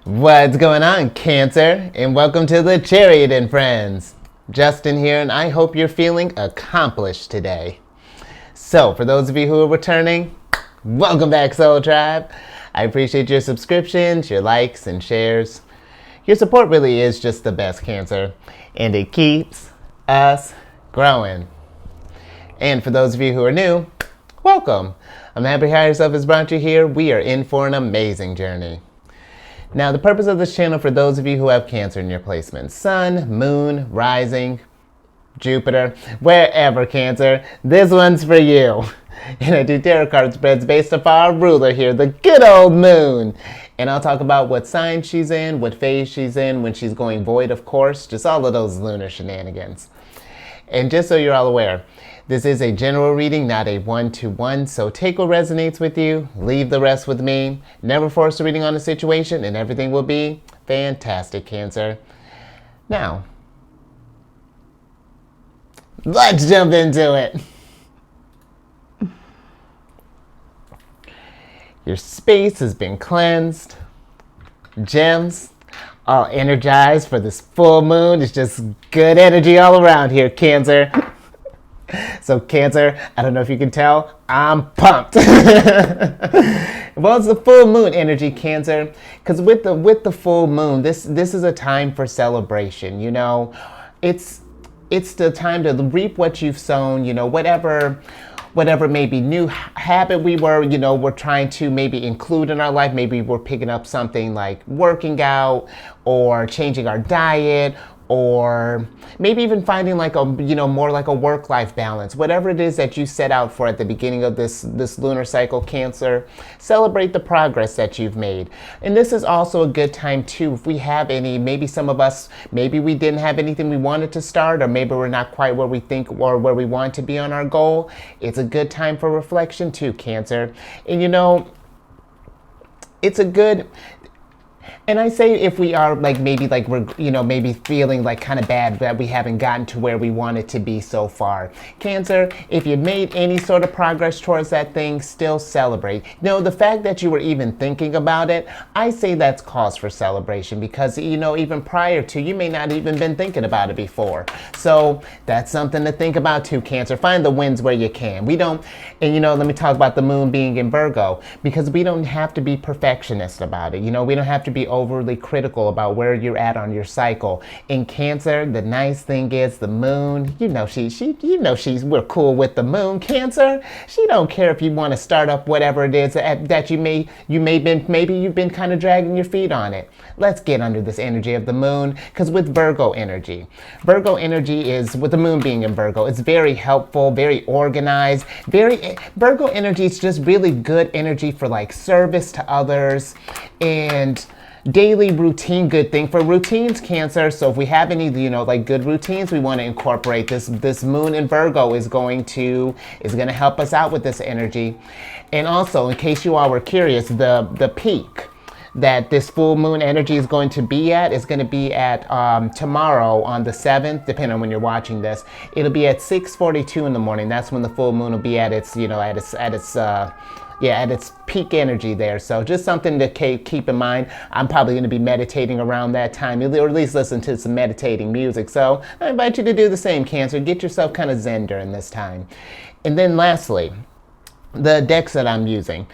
What's going on, Cancer? And welcome to the Chariot Friends. Justin here, and I hope you're feeling accomplished today. So, for those of you who are returning, welcome back, Soul Tribe. I appreciate your subscriptions, your likes, and shares. Your support really is just the best, Cancer, and it keeps us growing. And for those of you who are new, welcome. I'm happy Higher Self has brought you here. We are in for an amazing journey. Now, the purpose of this channel, for those of you who have Cancer in your placement, Sun, Moon, Rising, Jupiter, wherever, Cancer, this one's for you. And I do tarot card spreads based off our ruler here, the good old Moon. And I'll talk about what sign she's in, what phase she's in, when she's going void, of course, just all of those lunar shenanigans. And just so you're all aware, this is a general reading, not a one-to-one, so take what resonates with you, leave the rest with me. Never force a reading on a situation, and everything will be fantastic, Cancer. Now, let's jump into it. Your space has been cleansed. Gems, all energized for this full moon. It's just good energy all around here, Cancer. So, Cancer, I don't know if you can tell, I'm pumped. Well, it's the full moon energy, Cancer, because with the full moon, this is a time for celebration. You know, it's the time to reap what you've sown. You know, whatever maybe new habit we're trying to maybe include in our life. Maybe we're picking up something like working out or changing our diet, or maybe even finding like more like a work-life balance. Whatever it is that you set out for at the beginning of this lunar cycle, Cancer, celebrate the progress that you've made. And this is also a good time too, if we have any, maybe some of us, maybe we didn't have anything we wanted to start, or maybe we're not quite where we think or where we want to be on our goal. It's a good time for reflection too, Cancer. And it's a good. And I say if we are we're maybe feeling like kind of bad that we haven't gotten to where we wanted to be so far. Cancer, if you made any sort of progress towards that thing, still celebrate. The fact that you were even thinking about it, I say that's cause for celebration, because even prior to, you may not even been thinking about it before. So that's something to think about too, Cancer. Find the wins where you can. Let me talk about the moon being in Virgo, because we don't have to be perfectionist about it. We don't have to be overly critical about where you're at on your cycle. In Cancer, the nice thing is the moon, we're cool with the moon, Cancer. She don't care if you want to start up whatever it is that maybe you've been kind of dragging your feet on it. Let's get under this energy of the moon, because with Virgo energy is, with the moon being in Virgo, it's very helpful, very organized, Virgo energy is just really good energy for like service to others and daily routine, good thing for routines, Cancer. So if we have any, good routines we want to incorporate, this moon in Virgo is going to help us out with this energy. And also, in case you all were curious, the peak that this full moon energy is going to be at tomorrow on the 7th, depending on when you're watching this. It'll be at 6:42 in the morning. That's when the full moon will be at its peak energy there. So just something to keep in mind. I'm probably going to be meditating around that time, or at least listen to some meditating music. So I invite you to do the same, Cancer. Get yourself kind of zen during this time. And then lastly, the decks that I'm using.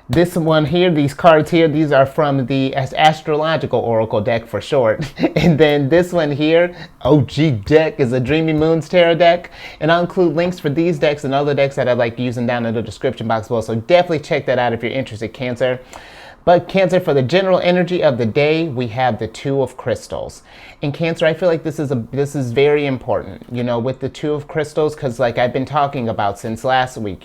This one here, these cards here, these are from the Astrological Oracle deck for short. And then this one here, OG deck, is a Dreamy Moons Tarot deck. And I'll include links for these decks and other decks that I like using down in the description box below. So definitely check that out if you're interested, Cancer. But Cancer, for the general energy of the day, we have the Two of Crystals. And Cancer, I feel like this is very important, with the Two of Crystals, because like I've been talking about since last week,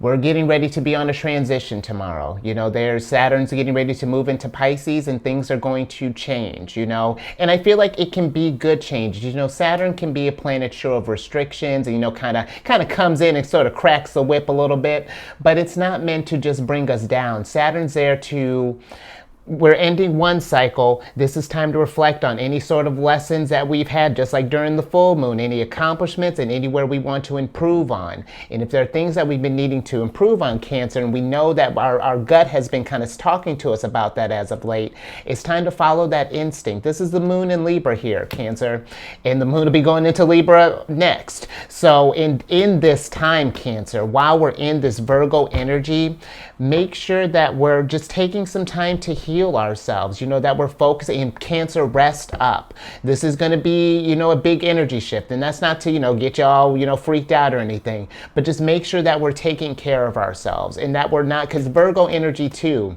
we're getting ready to be on a transition tomorrow. There's Saturn's getting ready to move into Pisces, and things are going to change, And I feel like it can be good change. Saturn can be a planet sure of restrictions and, kind of comes in and sort of cracks the whip a little bit, but it's not meant to just bring us down. Saturn's there to we're ending one cycle. This is time to reflect on any sort of lessons that we've had, just like during the full moon, any accomplishments and anywhere we want to improve on. And if there are things that we've been needing to improve on, Cancer, and we know that our gut has been kind of talking to us about that as of late, it's time to follow that instinct. This is the moon in Libra here, Cancer, and the moon will be going into Libra next. So in this time, Cancer, while we're in this Virgo energy, make sure that we're just taking some time to heal ourselves, that we're focusing. In Cancer, rest up. This is going to be, a big energy shift, and that's not to, get you all, freaked out or anything, but just make sure that we're taking care of ourselves and that we're not, because Virgo energy too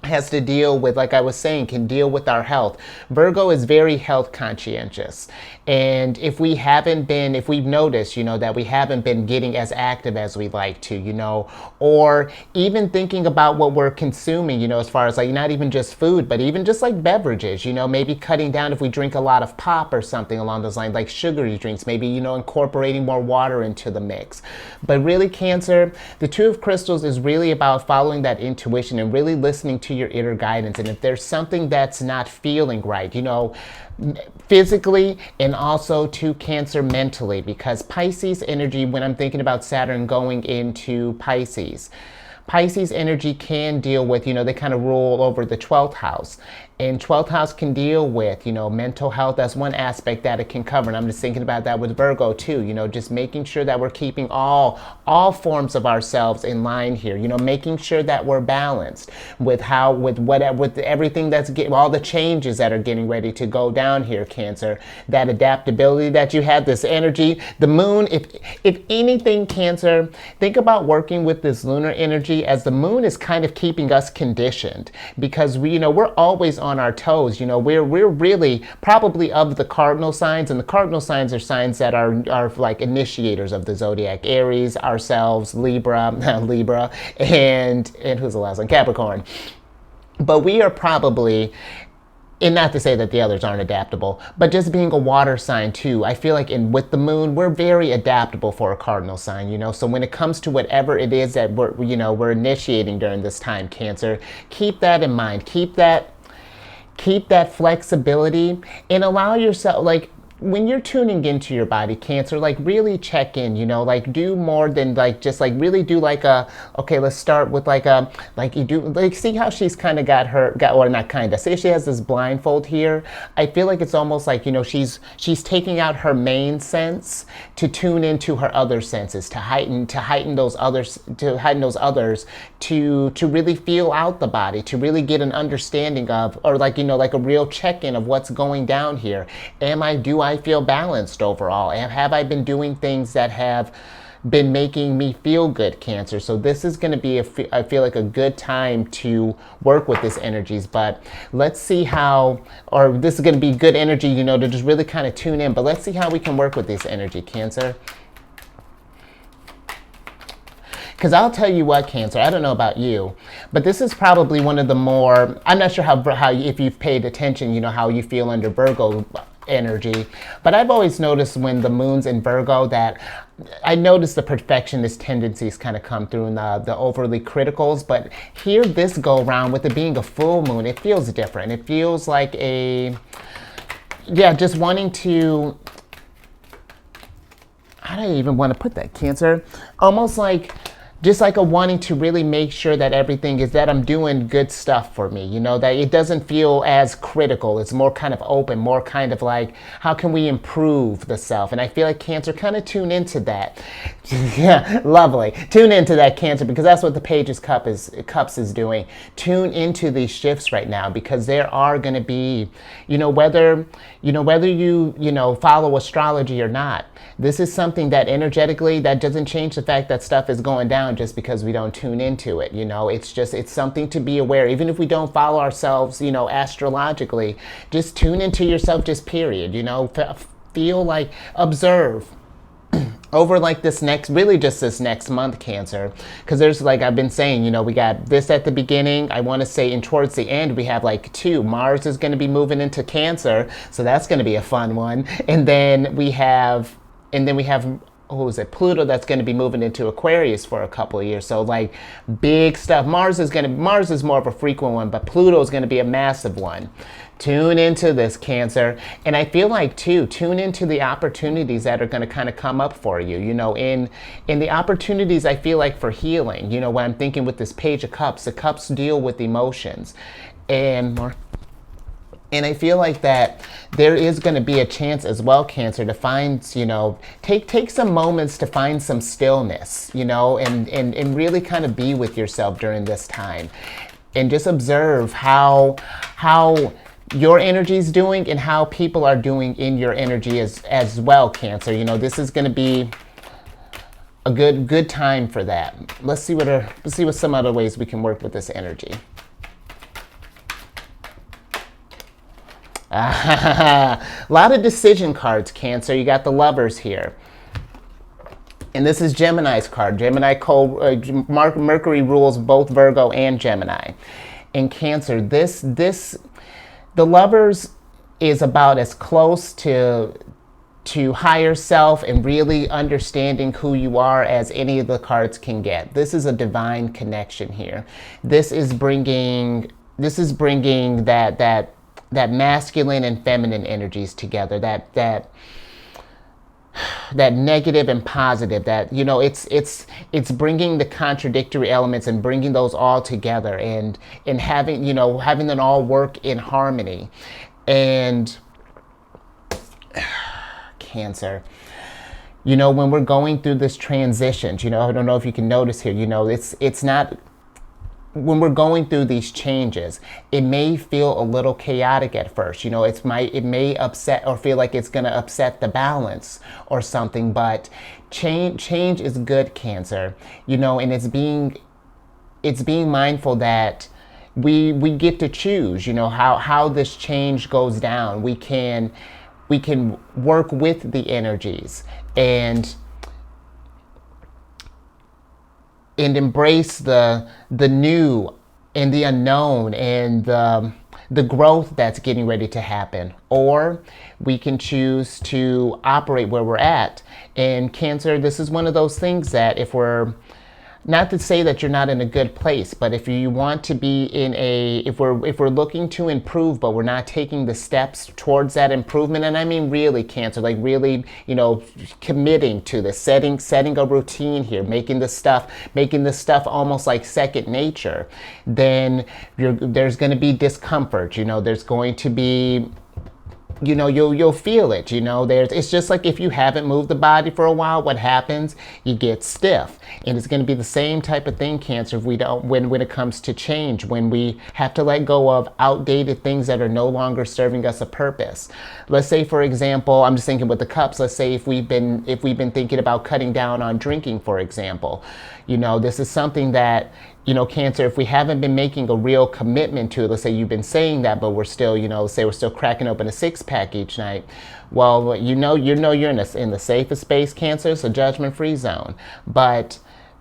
has to deal with, like I was saying, can deal with our health. Virgo is very health conscientious. And if we've noticed, that we haven't been getting as active as we'd like to, or even thinking about what we're consuming, as far as like not even just food, but even just like beverages, maybe cutting down if we drink a lot of pop or something along those lines, like sugary drinks, maybe, incorporating more water into the mix. But really, Cancer, the Two of Crystals is really about following that intuition and really listening to your inner guidance. And if there's something that's not feeling right, physically and also to Cancer mentally, because Pisces energy, when I'm thinking about Saturn going into Pisces energy can deal with, they kind of rule over the 12th house. And 12th house can deal with, mental health. That's one aspect that it can cover. And I'm just thinking about that with Virgo too, just making sure that we're keeping all forms of ourselves in line here, making sure that we're balanced with everything that's all the changes that are getting ready to go down here, Cancer. That adaptability that you have, this energy, the moon, if anything, Cancer, think about working with this lunar energy, as the moon is kind of keeping us conditioned, because we're always on our toes. We're really probably of the cardinal signs, and the cardinal signs are signs that are like initiators of the zodiac: Aries, ourselves, Libra, and who's the last one? Capricorn. But we are probably, and not to say that the others aren't adaptable, but just being a water sign too, I feel like with the moon, we're very adaptable for a cardinal sign, so when it comes to whatever it is that we're initiating during this time, Cancer, keep that in mind. Keep that flexibility and allow yourself, like, when you're tuning into your body, Cancer, like really check in, like do more than like just like really do like okay, let's start with see how she's kind of or not kind of, say she has this blindfold here. I feel like it's almost like, she's taking out her main sense to tune into her other senses, to heighten those others, to really feel out the body, to really get an understanding of, or like, like a real check-in of what's going down here. Do I feel balanced overall? Have I been doing things that have been making me feel good, Cancer? So this is going to be, I feel like, a good time to work with this energies. But let's see this is going to be good energy, to just really kind of tune in. But let's see how we can work with this energy, Cancer. Because I'll tell you what, Cancer, I don't know about you, but this is probably one of the more, I'm not sure how if you've paid attention, how you feel under Virgo energy, but I've always noticed when the moon's in Virgo that I notice the perfectionist tendencies kind of come through, in the overly criticals. But here, this go around with it being a full moon, it feels different. It feels like just wanting to, how do I even want to put that, Cancer? Almost like, just like a wanting to really make sure that everything is, that I'm doing good stuff for me, that it doesn't feel as critical. It's more kind of open, more kind of like, how can we improve the self? And I feel like, Cancer, kind of tune into that. Yeah, lovely. Tune into that, Cancer, because that's what the Page of Cups is doing. Tune into these shifts right now, because there are going to be, whether you follow astrology or not, this is something that energetically, that doesn't change the fact that stuff is going down just because we don't tune into it. It's something to be aware. Even if we don't follow ourselves, astrologically, just tune into yourself, just period. Feel like, observe over like this next month, Cancer, because there's, like I've been saying, we got this at the beginning. I want to say, and towards the end, we have like two. Mars is going to be moving into Cancer, so that's going to be a fun one. And then we have who is it, Pluto, that's going to be moving into Aquarius for a couple of years. So like big stuff. Mars is more of a frequent one, but Pluto is going to be a massive one. Tune into this, Cancer. And I feel like too, tune into the opportunities that are going to kind of come up for you, you know, in the opportunities I feel like for healing, you know, when I'm thinking with this Page of Cups, the cups deal with emotions and more. And I feel like that there is going to be a chance as well, Cancer, to find, you know, take some moments to find some stillness, you know, and really kind of be with yourself during this time. And just observe how your energy is doing and how people are doing in your energy as well, Cancer. You know, this is going to be a good time for that. Let's see what some other ways we can work with this energy. A lot of decision cards, Cancer. You got the Lovers here. And this is Gemini's card. Mercury rules both Virgo and Gemini. And Cancer, the Lovers is about as close to higher self and really understanding who you are as any of the cards can get. This is a divine connection here. This is bringing that masculine and feminine energies together, that negative and positive, that, you know, it's bringing the contradictory elements and bringing those all together and having them all work in harmony. And Cancer, you know, when we're going through this transition, you know, I don't know if you can notice here, you know, it's not, when we're going through these changes, it may feel a little chaotic at first. You know, it may upset or feel like it's going to upset the balance or something, but change is good, Cancer. You know, and it's being mindful that we get to choose, you know, how this change goes down. We can work with the energies and embrace the new and the unknown and the growth that's getting ready to happen. Or we can choose to operate where we're at. And Cancer, this is one of those things that if we're, not to say that you're not in a good place, but if you want to be if we're looking to improve, but we're not taking the steps towards that improvement, and I mean really, Cancer, like really, you know, committing to the setting a routine here, making this stuff almost like second nature, then there's going to be discomfort. You know, there's going to be, you know, you'll feel it, you know, it's just like if you haven't moved the body for a while, what happens? You get stiff. And it's going to be the same type of thing, Cancer, if we don't, when it comes to change, when we have to let go of outdated things that are no longer serving us a purpose. Let's say, for example, I'm just thinking with the cups, let's say if we've been thinking about cutting down on drinking, for example, you know, this is something that, you know, Cancer, if we haven't been making a real commitment to it, let's say you've been saying that, but we're still, you know, say we're still cracking open a 6-pack each night. Well, you know you're in the safest space, Cancer, it's a judgment-free zone. But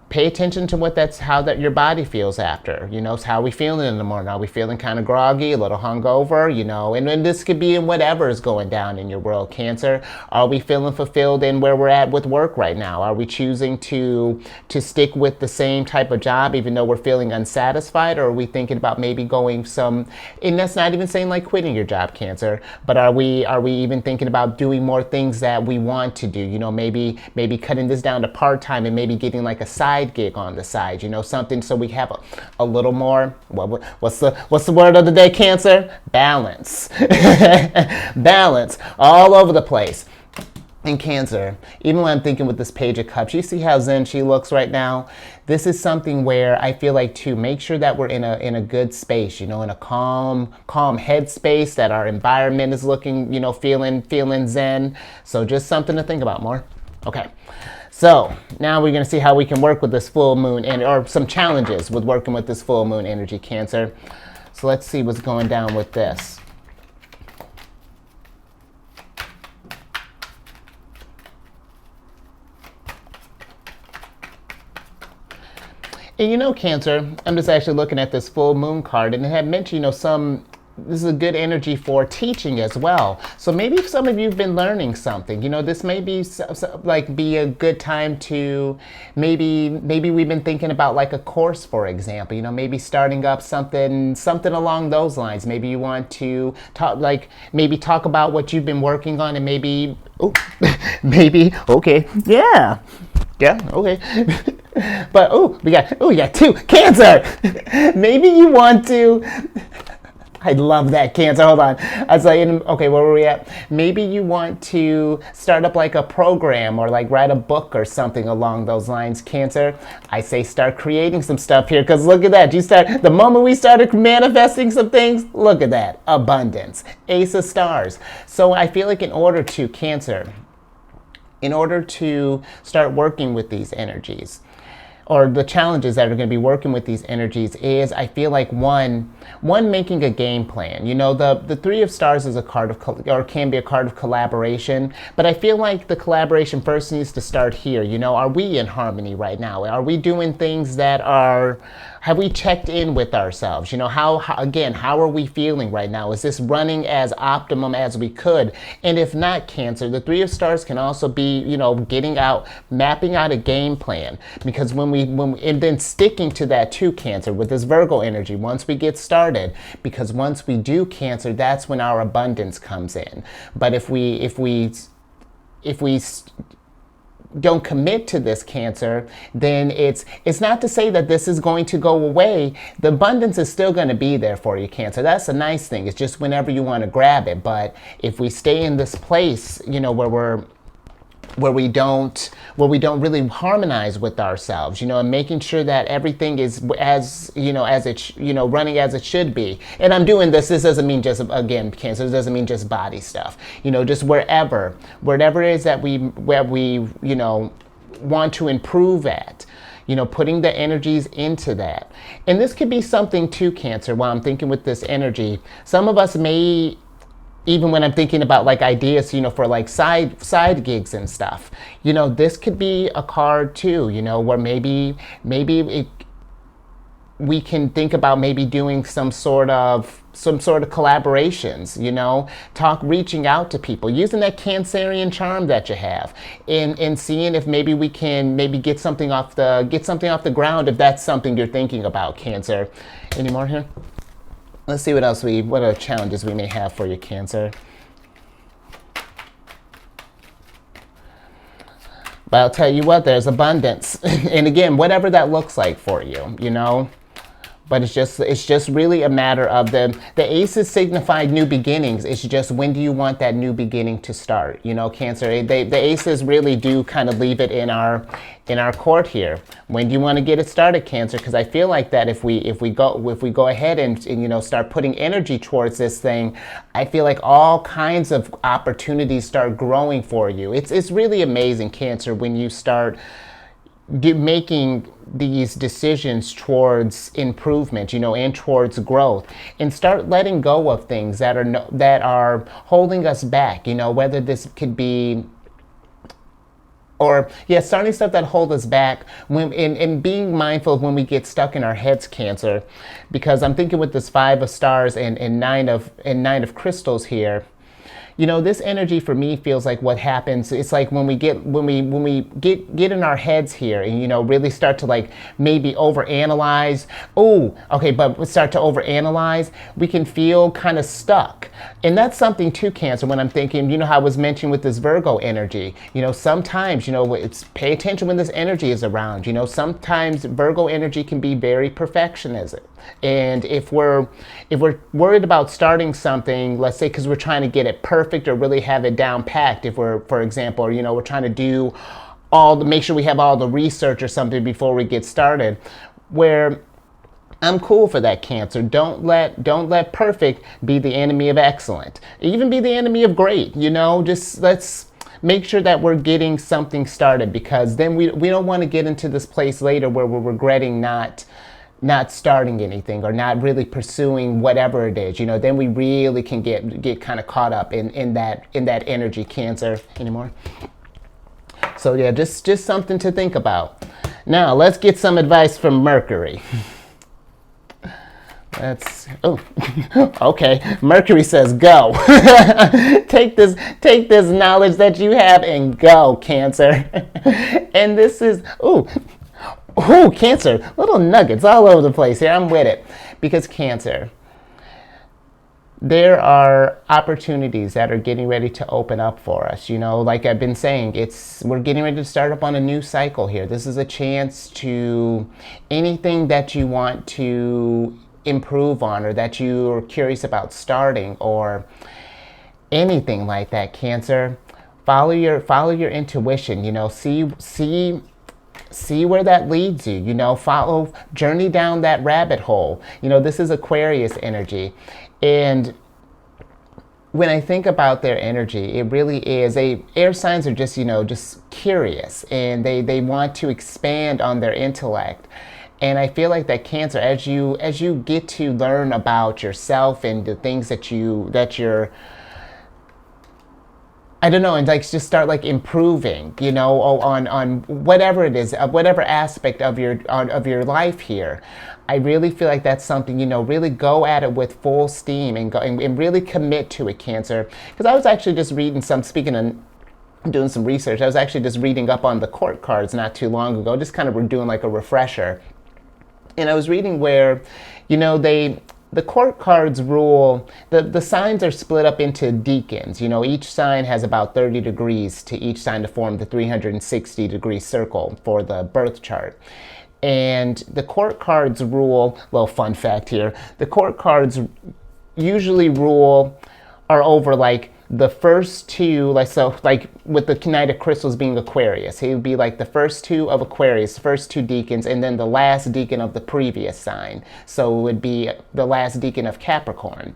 pay attention to how your body feels after. You know, how are we feeling in the morning? Are we feeling kind of groggy, a little hungover? You know, and then this could be in whatever is going down in your world, Cancer. Are we feeling fulfilled in where we're at with work right now? Are we choosing to stick with the same type of job even though we're feeling unsatisfied? Or are we thinking about maybe going and that's not even saying like quitting your job, Cancer, but are we even thinking about doing more things that we want to do? You know, maybe cutting this down to part-time and maybe getting like a side gig on the side, you know, something so we have a little more, what's the word of the day, Cancer? Balance. Balance all over the place. And Cancer, even when I'm thinking with this Page of Cups, you see how zen she looks right now? This is something where I feel like to make sure that we're in a good space, you know, in a calm head space, that our environment is looking, you know, feeling zen. So just something to think about more. Okay. So now we're going to see how we can work with this full moon or some challenges with working with this full moon energy, Cancer. So let's see what's going down with this. And you know, Cancer, I'm just actually looking at this full moon card, and it had mentioned, you know, this is a good energy for teaching as well. So maybe if some of you've been learning something, this may be like be a good time to maybe we've been thinking about like a course, for example. Maybe starting up something along those lines. Maybe you want to talk about what you've been working on, and maybe okay, yeah, okay. But we got two. Cancer. Maybe you want to. I love that, Cancer. Hold on. I was like, okay, where were we at? Maybe you want to start up like a program or like write a book or something along those lines, Cancer. I say start creating some stuff here, because look at that. The moment we started manifesting some things, look at that. Abundance. Ace of Stars. So I feel like in order to start working with these energies, or the challenges that are going to be working with these energies, is I feel like one making a game plan. The Three of Stars is a card of, or can be a card of collaboration, but I feel like the collaboration first needs to start here. Are we in harmony right now? Are we doing things that have we checked in with ourselves? How are we feeling right now? Is this running as optimum as we could? And if not, Cancer, the Three of Stars can also be, mapping out a game plan, because and then sticking to that too, Cancer, with this Virgo energy once we get started, because once we do, Cancer, that's when our abundance comes in. But if we don't commit to this, Cancer, then it's not to say that this is going to go away. The abundance is still going to be there for you, Cancer. That's a nice thing. It's just whenever you want to grab it. But if we stay in this place, where we don't really harmonize with ourselves, and making sure that everything is running as it should be. And I'm doing this doesn't mean just, again, Cancer, this doesn't mean just body stuff, just wherever it is that we want to improve at, putting the energies into that. And this could be something too, Cancer, while I'm thinking with this energy. Some of us may, even when I'm thinking about like ideas, for like side gigs and stuff, this could be a card too, where maybe we can think about maybe doing some sort of collaborations, reaching out to people, using that Cancerian charm that you have, and seeing if maybe we can get something off the ground, if that's something you're thinking about, Cancer. Any more here? Let's see what other challenges we may have for you, Cancer. But I'll tell you what, there's abundance. And again, whatever that looks like for you, But it's just really a matter of the aces signified new beginnings. It's just, when do you want that new beginning to start? Cancer. The aces really do kind of leave it in our court here. When do you want to get it started, Cancer? Because I feel like that if we go ahead and start putting energy towards this thing, I feel like all kinds of opportunities start growing for you. It's really amazing, Cancer, when you start making these decisions towards improvement, and towards growth, and start letting go of things that are holding us back, whether this could be, starting stuff that hold us back, and being mindful of when we get stuck in our heads, Cancer, because I'm thinking with this Five of Stars and Nine of Crystals here. This energy for me feels like what happens. It's like when we get in our heads here, and really start to like maybe overanalyze. But we start to overanalyze, we can feel kind of stuck, and that's something too, Cancer. When I'm thinking, how I was mentioning with this Virgo energy. Sometimes it's pay attention when this energy is around. Sometimes Virgo energy can be very perfectionist, and if we're worried about starting something, let's say because we're trying to get it perfect or really have it down packed, if we're, for example, we're trying to do make sure we have all the research or something before we get started, where I'm cool for that, Cancer. Don't let perfect be the enemy of excellent, even be the enemy of great. Just let's make sure that we're getting something started, because then we don't want to get into this place later where we're regretting not starting anything or not really pursuing whatever it is. Then we really can get kind of caught up in that energy, Cancer. Anymore? So yeah, just something to think about. Now let's get some advice from Mercury. That's, oh, okay. Mercury says go. Take this knowledge that you have and go, Cancer. And this is, Cancer. Little nuggets all over the place here. I'm with it. Because Cancer, there are opportunities that are getting ready to open up for us. Like I've been saying, we're getting ready to start up on a new cycle here. This is a chance to anything that you want to improve on, or that you're curious about starting, or anything like that, Cancer. Follow your intuition. See where that leads you. Journey down that rabbit hole. This is Aquarius energy. And when I think about their energy, it really is air signs are just curious, and they want to expand on their intellect. And I feel like that, Cancer, as you get to learn about yourself and the things that you're, I don't know, and just start improving, on whatever it is, whatever aspect of your life here. I really feel like that's something, really go at it with full steam and go and really commit to it, Cancer. Because I was actually just reading doing some research. I was actually just reading up on the court cards not too long ago, just kind of doing a refresher. And I was reading where, the court cards rule, the signs are split up into decans. Each sign has about 30 degrees to each sign to form the 360-degree circle for the birth chart. And the court cards rule, well, fun fact here, the court cards usually are over the first two, with the Knight of Crystals being Aquarius, he would be the first two of Aquarius, first two decans, and then the last decan of the previous sign. So it would be the last decan of Capricorn.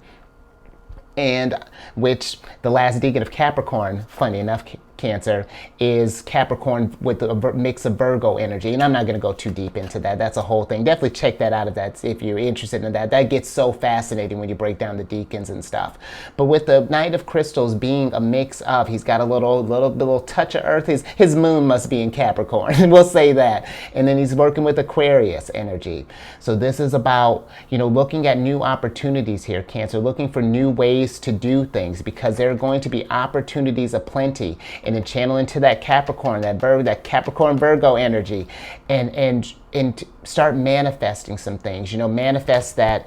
And which the last decan of Capricorn, funny enough, Cancer, is Capricorn with a mix of Virgo energy. And I'm not going to go too deep into that. That's a whole thing. Definitely check that out if you're interested in that. That gets so fascinating when you break down the decans and stuff. But with the Knight of Crystals being a mix of, he's got a little touch of Earth. His moon must be in Capricorn. We'll say that. And then he's working with Aquarius energy. So this is about, looking at new opportunities here, Cancer, looking for new ways to do things, because there are going to be opportunities aplenty. And then channel into that Capricorn, that Capricorn Virgo energy, and start manifesting some things. Manifest that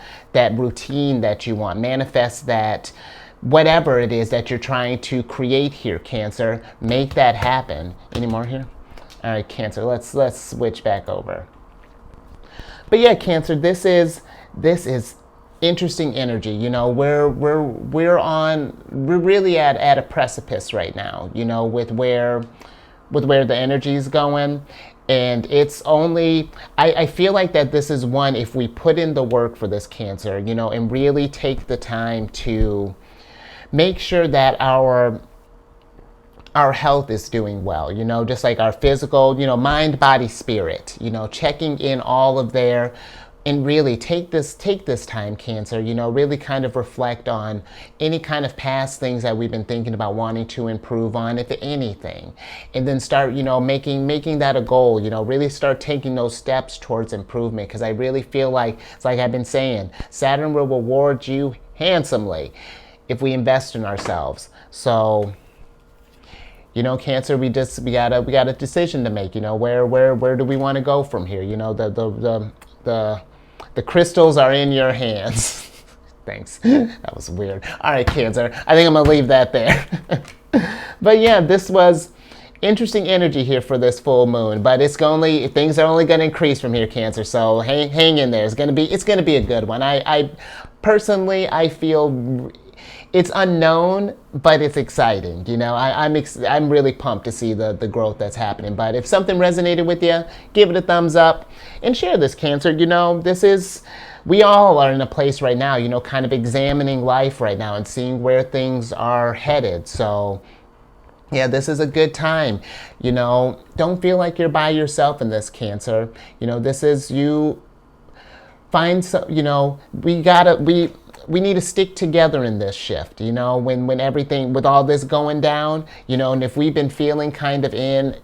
routine that you want. Manifest that whatever it is that you're trying to create here, Cancer. Make that happen. Any more here? All right, Cancer. Let's switch back over. But yeah, Cancer. This is interesting energy. We're really at a precipice right now, with where the energy is going. And it's only, I feel like that this is one, if we put in the work for this, Cancer, and really take the time to make sure that our health is doing well, just like our physical, mind, body, spirit, checking in all of their. And really take this time, Cancer, really kind of reflect on any kind of past things that we've been thinking about wanting to improve on, if anything. And then start, making that a goal, really start taking those steps towards improvement. Because I really feel like, it's like I've been saying, Saturn will reward you handsomely if we invest in ourselves. So, Cancer, we got a decision to make, where do we want to go from here? The crystals are in your hands. Thanks. That was weird. All right, Cancer. I think I'm going to leave that there. But yeah, this was interesting energy here for this full moon. But things are only going to increase from here, Cancer. So hang in there. It's going to be a good one. I personally, I feel it's unknown, but it's exciting. I'm really pumped to see the growth that's happening. But if something resonated with you, give it a thumbs up and share this, Cancer. We all are in a place right now, kind of examining life right now and seeing where things are headed. So yeah, this is a good time. Don't feel like you're by yourself in this, Cancer. This is you. Find some, we need to stick together in this shift, you know, when everything, with all this going down, you know, and if we've been feeling kind of in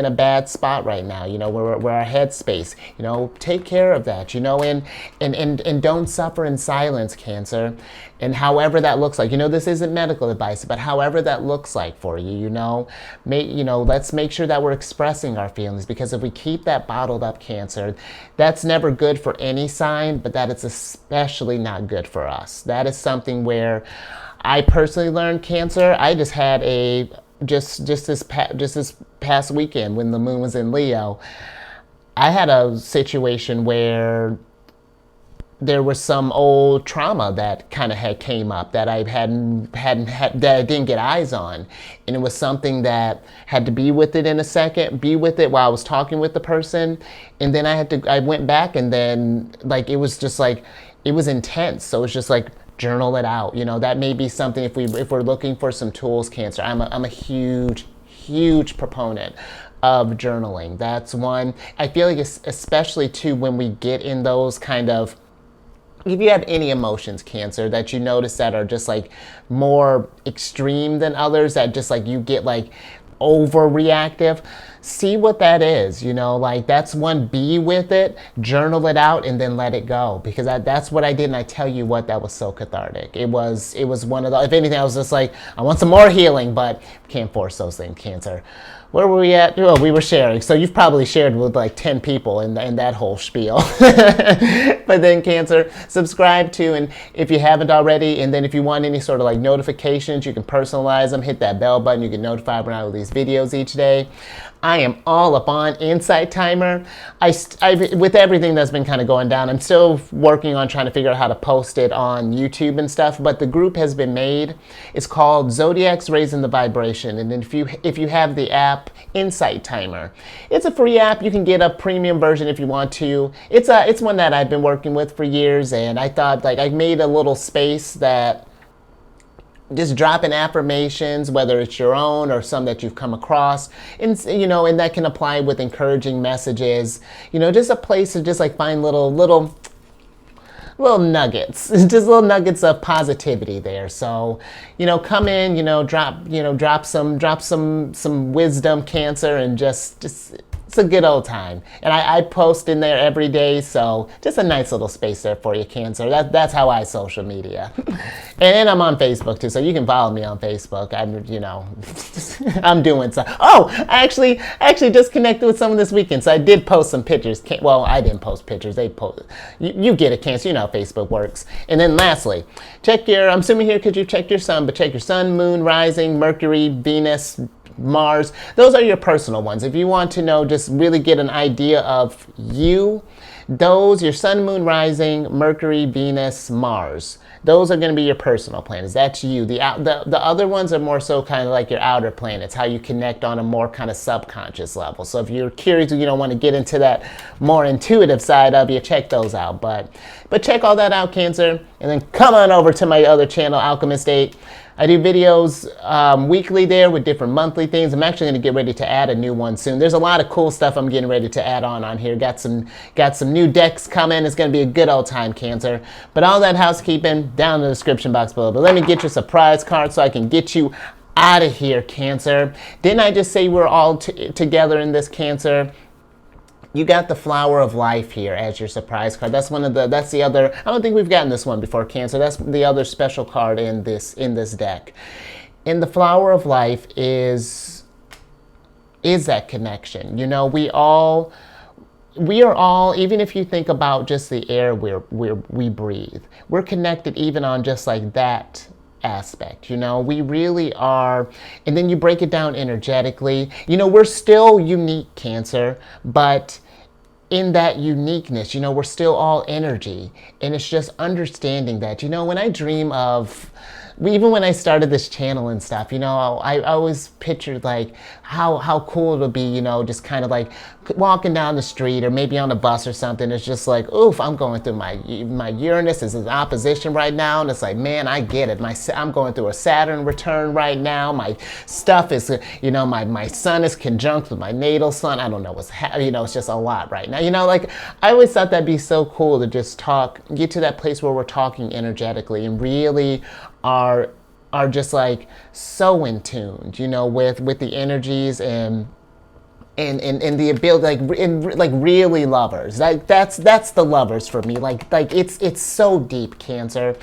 a bad spot right now, you know, where our headspace, you know, take care of that, you know, and don't suffer in silence, Cancer. And however that looks like, you know, this isn't medical advice, but however that looks like for you, you know, let's make sure that we're expressing our feelings, because if we keep that bottled up, Cancer, that's never good for any sign, but that is especially not good for us. That is something where I personally learned, Cancer. I just had just this past weekend when the moon was in Leo, I had a situation where there was some old trauma that kind of had came up that I hadn't had, that I didn't get eyes on, and it was something that had to be with it in a second, be with it while I was talking with the person, and then I went back, and then like it was just like it was intense, so it's just like journal it out, you know. That may be something if we're looking for some tools, Cancer. I'm a huge proponent of journaling. That's one I feel like, especially too when we get in those kind of, if you have any emotions, Cancer, that you notice that are just like more extreme than others, that just like you get like overreactive, see what that is, you know, like that's one, be with it, journal it out, and then let it go, because that's what I did, and I tell you what, that was so cathartic. It was one of the, if anything, I was just like, I want some more healing, but can't force those things, Cancer. Where were we at? Oh, we were sharing. So you've probably shared with like 10 people in that whole spiel. But then, Cancer, subscribe to, and if you haven't already, and then if you want any sort of like notifications, you can personalize them. Hit that bell button. You get notified when I release videos each day. I am all up on Insight Timer. With everything that's been kind of going down, I'm still working on trying to figure out how to post it on YouTube and stuff, but the group has been made. It's called Zodiac's Raising the Vibration, and then if you have the app Insight Timer, it's a free app. You can get a premium version if you want to. It's one that I've been working with for years, and I thought like I made a little space that just dropping affirmations, whether it's your own or some that you've come across, and you know, and that can apply with encouraging messages. You know, just a place to just like find little nuggets, just little nuggets of positivity there. So, you know, come in, you know, drop some wisdom, Cancer, and just it's a good old time. And I post in there every day, so just a nice little space there for you, Cancer. That's how I social media. And I'm on Facebook too, so you can follow me on Facebook. I'm doing so. Oh, I actually just connected with someone this weekend, so I did post some pictures. Well, I didn't post pictures. They posted. You get it, Cancer. You know how Facebook works. And then lastly, I'm assuming here because you checked your sun, but check your sun, moon, rising, Mercury, Venus, Mars. Those are your personal ones. If you want to know, just really get an idea of you, your sun, moon, rising, Mercury, Venus, Mars, those are going to be your personal planets. That's you. The other ones are more so kind of like your outer planets, how you connect on a more kind of subconscious level. So if you're curious, you don't want to get into that more intuitive side of you, check those out. But check all that out, Cancer, and then come on over to my other channel, Alchemist 8. I do videos weekly there with different monthly things. I'm actually going to get ready to add a new one soon. There's a lot of cool stuff I'm getting ready to add on here. Got some new decks coming. It's going to be a good old time, Cancer. But all that housekeeping down in the description box below. But let me get your surprise card so I can get you out of here, Cancer. Didn't I just say we're all together in this, Cancer? You got the Flower of Life here as your surprise card. That's the other, I don't think we've gotten this one before, Cancer. That's the other special card in this deck. And the Flower of Life is that connection. You know, we are all, even if you think about just the air we breathe, we're connected even on just like that aspect. You know, we really are. And then you break it down energetically. You know, we're still unique, Cancer, but in that uniqueness, you know, we're still all energy. And it's just understanding that, you know, when I dream of even when I started this channel and stuff, I always pictured like how cool it'll be, just kind of like walking down the street or maybe on a bus or something. It's just like, oof, I'm going through my Uranus is in opposition right now, and it's like, man, I get it. I'm going through a Saturn return right now. My stuff is, my sun is conjunct with my natal sun. I don't know what's it's just a lot right now. Like I always thought that'd be so cool to just get to that place where we're talking energetically and really are just like so in tune, with the energies and the ability, like really lovers. Like that's the lovers for me. Like it's so deep, Cancer.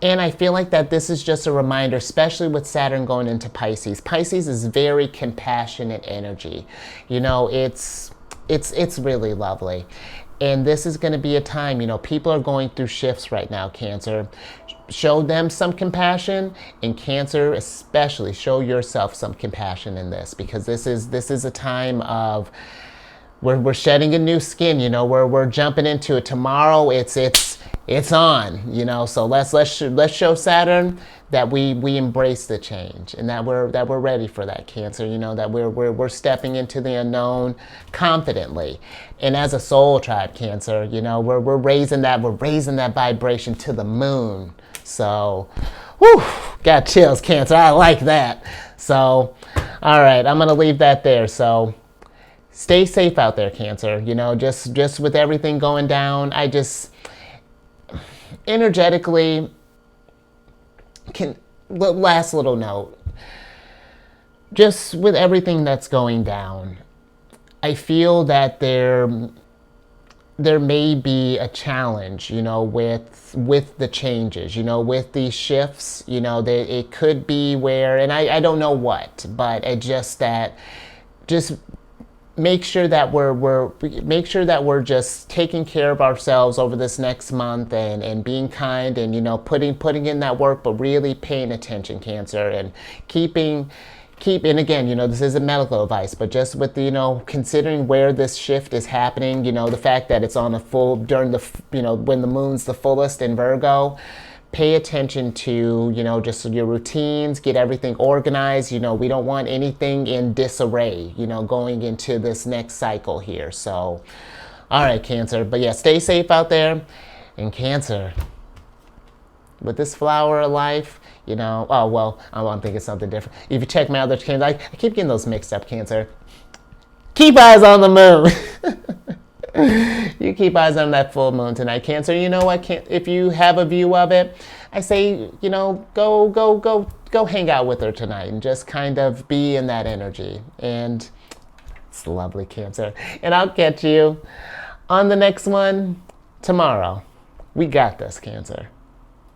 And I feel like that this is just a reminder, especially with Saturn going into Pisces. Pisces is very compassionate energy. It's really lovely. And this is going to be a time, people are going through shifts right now, Cancer. Show them some compassion, and Cancer especially, show yourself some compassion in this, because this is a time of we're shedding a new skin, we're jumping into it. Tomorrow it's on, so let's show Saturn that we embrace the change and that we're ready for that, Cancer, that we're stepping into the unknown confidently. And as a soul tribe, Cancer, we're raising that vibration to the moon. So, whew, got chills, Cancer. I like that. So, all right, I'm gonna leave that there. So, stay safe out there, Cancer. Just with everything going down, I just energetically last little note. Just with everything that's going down, I feel that there may be a challenge, with the changes, with these shifts, it could be where, and I don't know what, but it just make sure that we're just taking care of ourselves over this next month and being kind and, putting in that work, but really paying attention, Cancer, and and again, this isn't medical advice, but just with considering where this shift is happening, the fact that it's on a full during the, when the moon's the fullest in Virgo, pay attention to, just your routines, get everything organized. We don't want anything in disarray, going into this next cycle here. So, all right, Cancer, but yeah, stay safe out there. And Cancer, with this flower of life, oh, well, I'm thinking something different. If you check my other Cancer, I keep getting those mixed up, Cancer. Keep eyes on the moon. You keep eyes on that full moon tonight, Cancer. You know what? If you have a view of it, I say, go hang out with her tonight and just kind of be in that energy. And it's lovely, Cancer. And I'll catch you on the next one tomorrow. We got this, Cancer.